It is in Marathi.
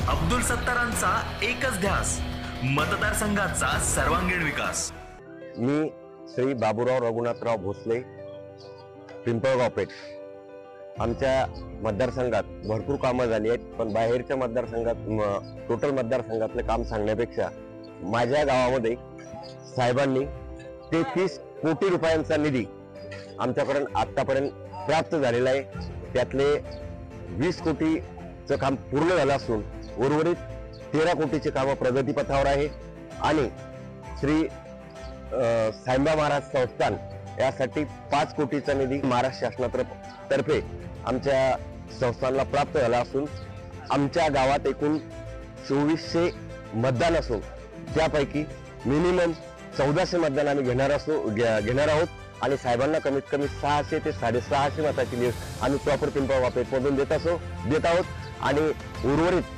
अब्दुल सत्तारांचा एकच ध्यास, मतदारसंघाचा सर्वांगीण विकास। मी श्री बाबूराव रघुनाथराव भोसले, पिंपळगाव पेठ। आमच्या मतदारसंघात भरपूर कामं झाली आहेत, पण बाहेरच्या मतदारसंघात टोटल मतदारसंघातले काम सांगण्यापेक्षा माझ्या गावामध्ये साहेबांनी 33 कोटी रुपयांचा निधी आमच्यापर्यंत आतापर्यंत प्राप्त झालेला आहे। त्यातले 20 कोटीचं काम पूर्ण झालं असून उर्वरित 13 कोटीचे काम प्रगतीपथावर आहे। आणि श्री साईबा महाराज संस्थान यासाठी 5 कोटीचा निधी महाराष्ट्र शासनातर्फे आमच्या संस्थानला प्राप्त झाला असून आमच्या गावात एकूण 2400 मतदान असून त्यापैकी मिनिमम 1400 मतदान आम्ही घेणार आहोत आणि साहेबांना कमीत कमी 600 ते 650 मताची लीड आम्ही प्रॉपर पिंपळगाव पेठमधून देत आहोत आणि उर्वरित